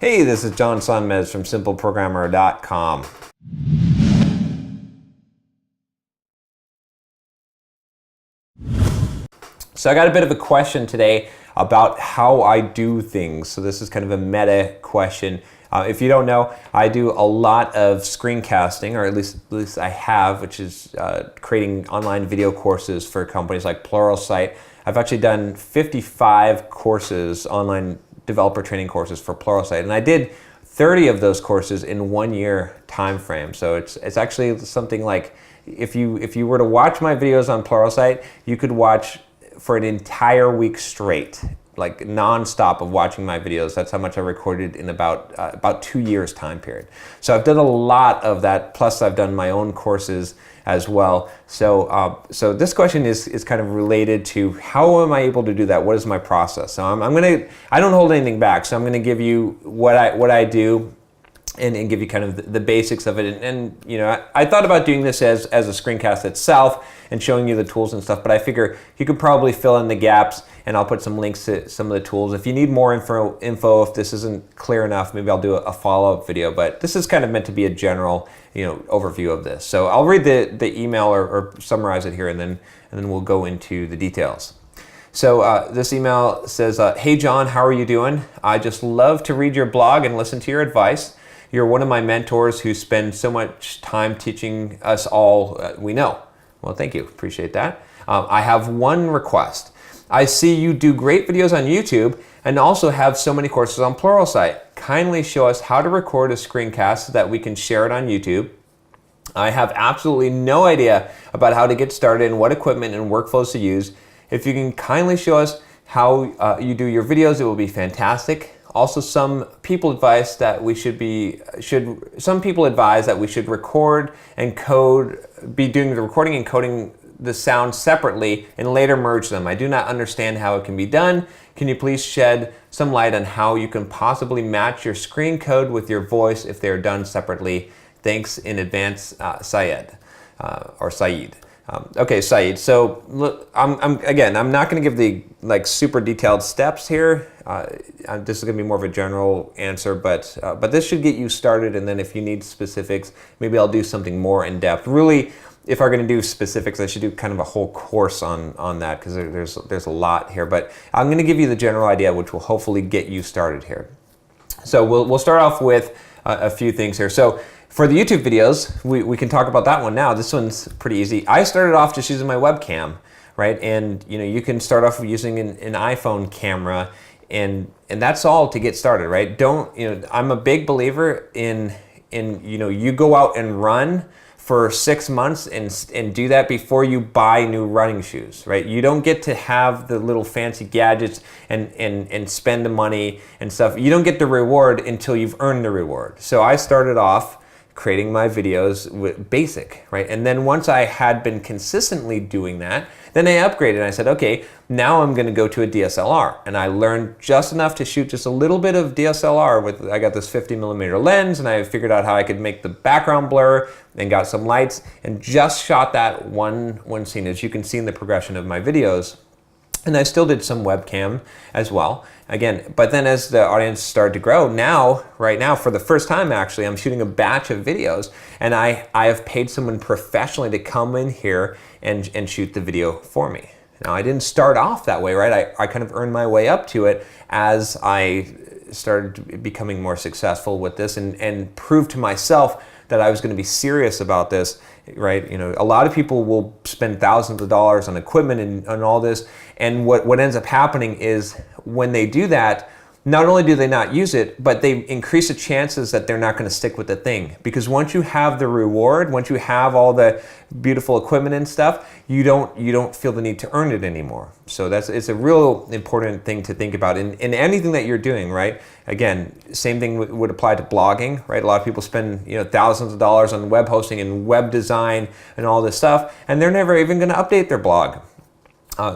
Hey, this is John Sonmez from simpleprogrammer.com. So I got a bit of a question today about how I do things. So this is kind of a meta question. If you don't know, I do a lot of screencasting, or at least I have, which is creating online video courses for companies like Pluralsight. I've actually done 55 courses, online developer training courses for Pluralsight, and I did 30 of those courses in 1 year time frame. So it's actually something like, if you were to watch my videos on Pluralsight, you could watch for an entire week straight, like non-stop of watching my videos. That's how much I recorded in about 2 years time period. So I've done a lot of that, plus I've done my own courses as well. So this question is kind of related to how am I able to do that? What is my process? So I don't hold anything back. So I'm gonna give you what I do and give you kind of the basics of it. And you know, I thought about doing this as a screencast itself and showing you the tools and stuff, but I figure you could probably fill in the gaps, and I'll put some links to some of the tools. If you need more info, if this isn't clear enough, maybe I'll do a follow-up video, but this is kind of meant to be a general, overview of this. So I'll read the email or summarize it here, and then we'll go into the details. So this email says, hey John, how are you doing? I just love to read your blog and listen to your advice. You're one of my mentors who spend so much time teaching us all we know. Well, thank you, appreciate that. I have one request. I see you do great videos on YouTube and also have so many courses on Pluralsight. Kindly show us how to record a screencast so that we can share it on YouTube. I have absolutely no idea about how to get started and what equipment and workflows to use. If you can kindly show us how you do your videos, it will be fantastic. Also, some people advise that we should record and code, be doing the recording and coding the sound separately and later merge them. I do not understand how it can be done. Can you please shed some light on how you can possibly match your screen code with your voice if they are done separately? Thanks in advance, Syed, or Saeed. Okay, Saeed. So look, I'm not going to give the super detailed steps here. This is going to be more of a general answer, but this should get you started. And then if you need specifics, maybe I'll do something more in depth. Really, if I'm going to do specifics, I should do kind of a whole course on that, because there's a lot here. But I'm going to give you the general idea, which will hopefully get you started here. So we'll start off with a few things here. So for the YouTube videos, we can talk about that one now. This one's pretty easy. I started off just using my webcam, right? And you can start off using an iPhone camera, and that's all to get started, right? I'm a big believer in you go out and run for 6 months and do that before you buy new running shoes, right? You don't get to have the little fancy gadgets and spend the money and stuff. You don't get the reward until you've earned the reward. So I started off creating my videos with basic, right? And then once I had been consistently doing that, then I upgraded and I said, okay, now I'm gonna go to a DSLR. And I learned just enough to shoot just a little bit of DSLR I got this 50mm lens, and I figured out how I could make the background blur and got some lights and just shot that one scene, as you can see in the progression of my videos. And I still did some webcam as well. Again, but then as the audience started to grow, right now, for the first time actually, I'm shooting a batch of videos, and I have paid someone professionally to come in here and shoot the video for me. Now, I didn't start off that way, right? I kind of earned my way up to it as I started becoming more successful with this and proved to myself that I was going to be serious about this, right? A lot of people will spend thousands of dollars on equipment and all this, and what ends up happening is when they do that, not only do they not use it, but they increase the chances that they're not going to stick with the thing. Because once you have the reward, once you have all the beautiful equipment and stuff, you don't feel the need to earn it anymore. So it's a real important thing to think about in anything that you're doing, right? Again, same thing would apply to blogging, right? A lot of people spend thousands of dollars on web hosting and web design and all this stuff, and they're never even going to update their blog.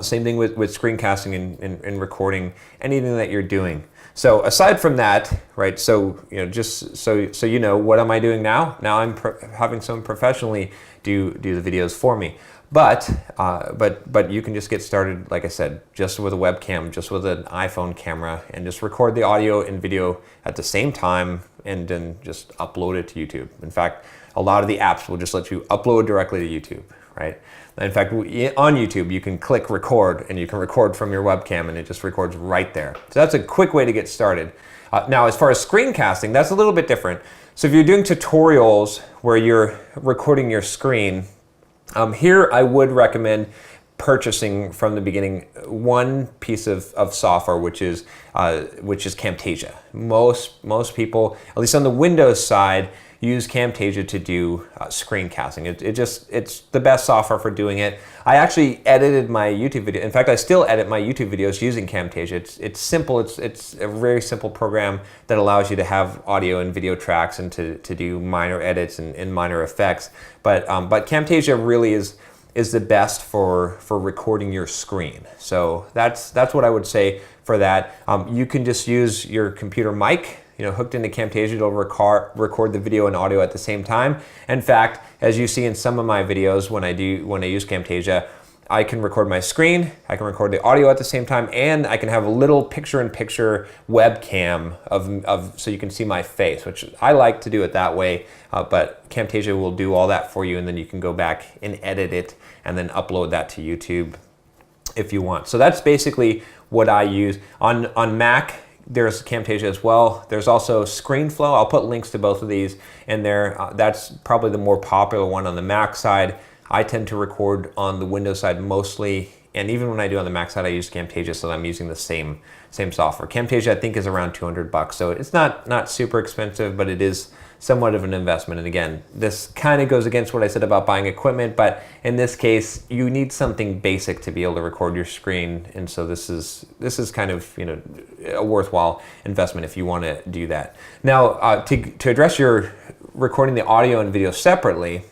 Same thing with screencasting and recording, anything that you're doing. So aside from that, right, so just so you know, what am I doing now? Now I'm having someone professionally do the videos for me. But you can just get started, like I said, just with a webcam, just with an iPhone camera, and just record the audio and video at the same time, and then just upload it to YouTube. In fact, a lot of the apps will just let you upload directly to YouTube, right? In fact, on YouTube, you can click record, and you can record from your webcam, and it just records right there. So that's a quick way to get started. Now, as far as screencasting, that's a little bit different. So if you're doing tutorials where you're recording your screen, here I would recommend purchasing from the beginning one piece of software, which is Camtasia. Most people, at least on the Windows side, use Camtasia to do screencasting. It's the best software for doing it. I actually edited my YouTube video. In fact, I still edit my YouTube videos using Camtasia. It's simple. It's a very simple program that allows you to have audio and video tracks and to do minor edits and minor effects. But Camtasia really is the best for recording your screen. So that's what I would say for that. You can just use your computer mic, hooked into Camtasia to record the video and audio at the same time. In fact, as you see in some of my videos when I use Camtasia, I can record my screen, I can record the audio at the same time, and I can have a little picture-in-picture webcam so you can see my face, which I like to do it that way, but Camtasia will do all that for you, and then you can go back and edit it and then upload that to YouTube if you want. So that's basically what I use. On Mac, there's Camtasia as well. There's also ScreenFlow. I'll put links to both of these in there. That's probably the more popular one on the Mac side. I tend to record on the Windows side mostly, and even when I do on the Mac side, I use Camtasia, so I'm using the same software. Camtasia, I think, is around $200, so it's not super expensive, but it is somewhat of an investment. And again, this kind of goes against what I said about buying equipment, but in this case, you need something basic to be able to record your screen, and so this is kind of a worthwhile investment if you want to do that. Now, to address your recording the audio and video separately,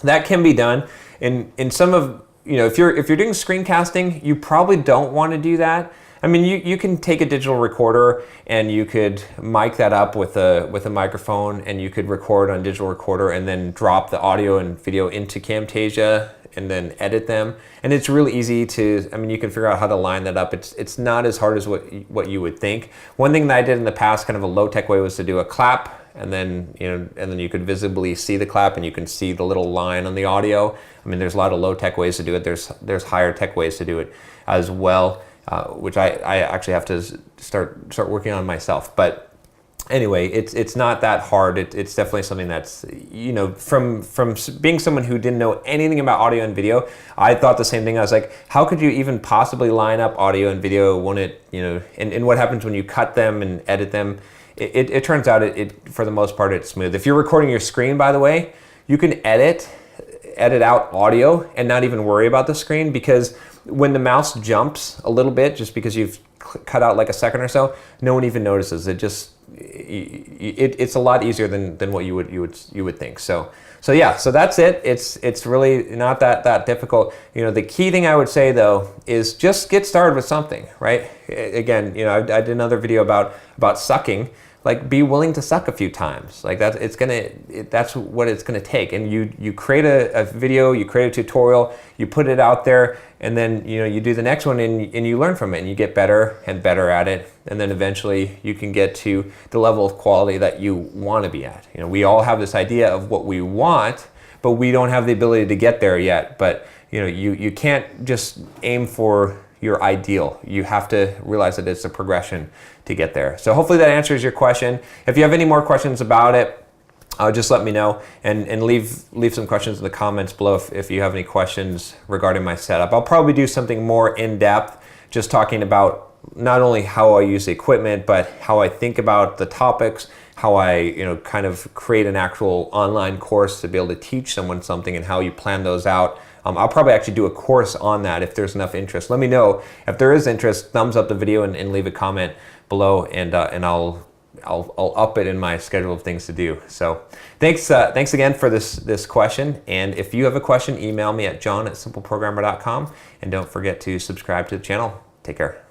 that can be done in some of if you're doing screencasting, you probably don't want to do that. I mean, you can take a digital recorder and you could mic that up with a microphone, and you could record on digital recorder and then drop the audio and video into Camtasia and then edit them. And it's really easy to, you can figure out how to line that up. It's not as hard as what you would think. One thing that I did in the past, kind of a low-tech way, was to do a clap, and then you could visibly see the clap, and you can see the little line on the audio. There's a lot of low-tech ways to do it. There's higher-tech ways to do it as well, which I actually have to start working on myself. But anyway, it's not that hard. It's definitely something that's, from being someone who didn't know anything about audio and video, I thought the same thing. I was like, how could you even possibly line up audio and video when and what happens when you cut them and edit them? It turns out for the most part, it's smooth. If you're recording your screen, by the way, you can edit out audio and not even worry about the screen, because when the mouse jumps a little bit, just because you've cut out like a second or so, no one even notices. It's a lot easier than what you would think. So that's it. It's really not that difficult. The key thing I would say though is just get started with something, right? Again, I did another video about sucking. Like, be willing to suck a few times. Like that's what it's gonna take. And you create a video, you create a tutorial, you put it out there, and then you do the next one and you learn from it, and you get better and better at it, and then eventually you can get to the level of quality that you want to be at. We all have this idea of what we want, but we don't have the ability to get there yet. But you can't just aim for your ideal. You have to realize that it's a progression to get there. So hopefully that answers your question. If you have any more questions about it, just let me know, and leave some questions in the comments below if you have any questions regarding my setup. I'll probably do something more in-depth, just talking about not only how I use the equipment, but how I think about the topics, how I kind of create an actual online course to be able to teach someone something, and how you plan those out. I'll probably actually do a course on that if there's enough interest. Let me know if there is interest. Thumbs up the video and leave a comment below, and I'll up it in my schedule of things to do. So thanks again for this question. And if you have a question, email me at john@simpleprogrammer.com, and don't forget to subscribe to the channel. Take care.